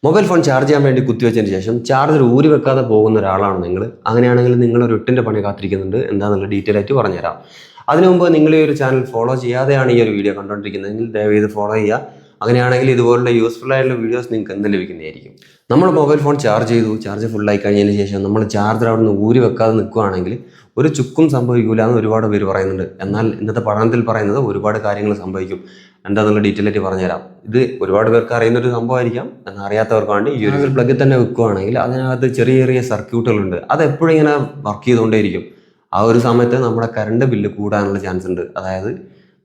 Mobile phone charge ചെയ്യാൻ വേണ്ടി കുത്തിവെച്ചതിന് ശേഷം ചാർജർ ഊരി വെക്കാതെ പോകുന്ന ഒരാളാണ് നിങ്ങൾ. അങ്ങനെയാണെങ്കിൽ നിങ്ങൾ ഒരു 8ൻ്റെ പണി കാത്തിരിക്കുന്നുണ്ട്. എന്താണെന്നുള്ള ഡീറ്റെയിൽ ആയിട്ട് പറഞ്ഞുതരാം. അതിനു മുമ്പ് നിങ്ങൾ ഈ ഒരു ചാനൽ ഫോളോ ചെയ്യാതെയാണ് ഈ ഒരു വീഡിയോ കണ്ടുകൊണ്ടിരിക്കുന്നതെങ്കിൽ ദയവേത് ഫോളോ ചെയ്യുക. അങ്ങനെയാണെങ്കിൽ ഇതുപോലുള്ള യൂസ്ഫുൾ ആയിട്ടുള്ള വീഡിയോസ് നിങ്ങൾക്ക് എന്ത് ലഭിക്കുന്നതായിരിക്കും. നമ്മൾ മൊബൈൽ ഫോൺ ചാർജ് ചെയ്തു, ചാർജ് ഫുള്ളായി കഴിഞ്ഞതിന് ശേഷം നമ്മൾ ചാർജർ അവിടെ നിന്ന് ഊരി വെക്കാതെ നിൽക്കുകയാണെങ്കിൽ ഒരു ചുക്കും സംഭവിക്കില്ല എന്ന് ഒരുപാട് പേര് പറയുന്നുണ്ട്. എന്നാൽ ഇന്നത്തെ പഠനത്തിൽ പറയുന്നത് ഒരുപാട് കാര്യങ്ങൾ സംഭവിക്കും. എന്താണെന്നുള്ള ഡീറ്റെയിൽ ആയിട്ട് പറഞ്ഞുതരാം. ഇത് ഒരുപാട് പേർക്ക് അറിയുന്നൊരു സംഭവമായിരിക്കാം, എന്നാൽ അറിയാത്തവർക്ക് വേണ്ടി ഈ ഒരു പ്ലഗിൽ തന്നെ വെക്കുകയാണെങ്കിൽ അതിനകത്ത് ചെറിയ ചെറിയ സർക്യൂട്ടുകളുണ്ട്. അത് എപ്പോഴും ഇങ്ങനെ വർക്ക് ചെയ്തുകൊണ്ടേയിരിക്കും. ആ ഒരു സമയത്ത് നമ്മുടെ കറണ്ട് ബില്ല് കൂടാനുള്ള ചാൻസ് ഉണ്ട്. അതായത്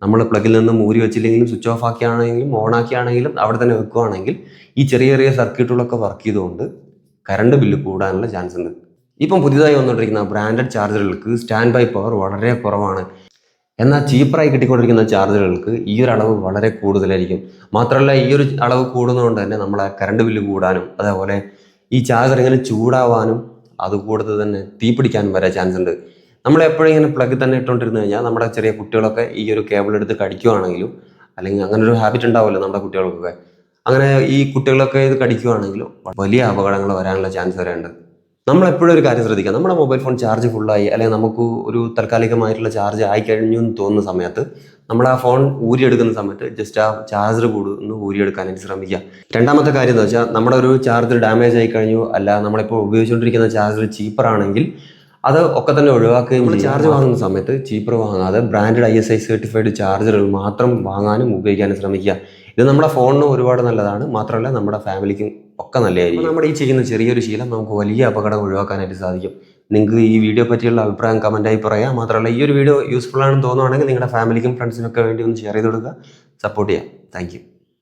നമ്മൾ പ്ലഗിൽ നിന്ന് ഊരി വെച്ചില്ലെങ്കിലും സ്വിച്ച് ഓഫ് ആക്കിയാണെങ്കിലും ഓൺ ആക്കിയാണെങ്കിലും അവിടെ തന്നെ വെക്കുകയാണെങ്കിൽ ഈ ചെറിയ ചെറിയ സർക്യൂട്ടുകളൊക്കെ വർക്ക് ചെയ്തുകൊണ്ട് കറണ്ട് ബില്ല് കൂടാനുള്ള ചാൻസ് ഉണ്ട്. ഇപ്പം പുതിയതായി വന്നുകൊണ്ടിരിക്കുന്ന ബ്രാൻഡഡ് ചാർജറുകൾക്ക് സ്റ്റാൻഡ് ബൈ പവർ വളരെ കുറവാണ്. എന്നാൽ ചീപ്പറായി കിട്ടിക്കൊണ്ടിരിക്കുന്ന ചാർജറുകൾക്ക് ഈ ഒരു അളവ് വളരെ കൂടുതലായിരിക്കും. മാത്രമല്ല ഈ ഒരു അളവ് കൂടുന്നതുകൊണ്ട് തന്നെ നമ്മളെ കറണ്ട് ബില്ല് കൂടാനും അതേപോലെ ഈ ചാർജർ ഇങ്ങനെ ചൂടാവാനും അതുകൂടാതെ തന്നെ തീ പിടിക്കാനും വരെ ചാൻസ് ഉണ്ട്. നമ്മൾ എപ്പോഴും ഇങ്ങനെ പ്ലഗ് തന്നെ ഇട്ടുകൊണ്ടിരുന്നു കഴിഞ്ഞാൽ നമ്മുടെ ചെറിയ കുട്ടികളൊക്കെ ഈ ഒരു കേബിൾ എടുത്ത് കടിക്കുകയാണെങ്കിലും, അല്ലെങ്കിൽ അങ്ങനെ ഒരു ഹാബിറ്റ് ഉണ്ടാവുമല്ലോ നമ്മുടെ കുട്ടികൾക്കൊക്കെ, അങ്ങനെ ഈ കുട്ടികളൊക്കെ ഇത് കടിക്കുകയാണെങ്കിലും വലിയ അപകടങ്ങൾ വരാനുള്ള ചാൻസ് വരെ ഉണ്ട്. നമ്മളെപ്പോഴും ഒരു കാര്യം ശ്രദ്ധിക്കുക. നമ്മുടെ മൊബൈൽ ഫോൺ ചാർജ് ഫുള്ളായി അല്ലെങ്കിൽ നമുക്ക് ഒരു താൽക്കാലികമായിട്ടുള്ള ചാർജ് ആയി കഴിഞ്ഞു എന്ന് തോന്നുന്ന സമയത്ത് നമ്മൾ ആ ഫോൺ ഊരിയെടുക്കുന്ന സമയത്ത് ജസ്റ്റ് ആ ചാർജർ ഒന്ന് ഊരിയെടുക്കാനായിട്ട് ശ്രമിക്കുക. രണ്ടാമത്തെ കാര്യം എന്ന് വെച്ചാൽ നമ്മുടെ ഒരു ചാർജർ ഡാമേജ് ആയി കഴിഞ്ഞു, അല്ല നമ്മളിപ്പോൾ ഉപയോഗിച്ചുകൊണ്ടിരിക്കുന്ന ചാർജർ ചീപ്പറാണെങ്കിൽ അത് ഒക്കെ തന്നെ ഒഴിവാക്കുകയും നമ്മൾ ചാർജ് വാങ്ങുന്ന സമയത്ത് ചീപ്പർ വാങ്ങാതെ ബ്രാൻഡഡ് ISI സർട്ടിഫൈഡ് ചാർജറുകൾ മാത്രം വാങ്ങാനും ഉപയോഗിക്കാനും ശ്രമിക്കുക. ഇത് നമ്മുടെ ഫോണിന് ഒരുപാട് നല്ലതാണ്, മാത്രമല്ല നമ്മുടെ ഫാമിലിക്കും ഒക്കെ നല്ലതായിരിക്കും. നമ്മുടെ ഈ ചെയ്യുന്ന ചെറിയൊരു ശീലം നമുക്ക് വലിയ അപകടം ഒഴിവാക്കാനായിട്ട് സാധിക്കും. നിങ്ങൾക്ക് ഈ വീഡിയോ പറ്റിയുള്ള അഭിപ്രായം കമൻറ്റായി പറയാം. മാത്രമല്ല ഈ ഒരു വീഡിയോ യൂസ്ഫുൾ ആണെന്ന് തോന്നുവാണെങ്കിൽ നിങ്ങളുടെ ഫാമിലിക്കും ഫ്രണ്ട്സിനൊക്കെ വേണ്ടി ഒന്ന് ഷെയർ ചെയ്ത് കൊടുക്കുക, സപ്പോർട്ട് ചെയ്യാം. താങ്ക്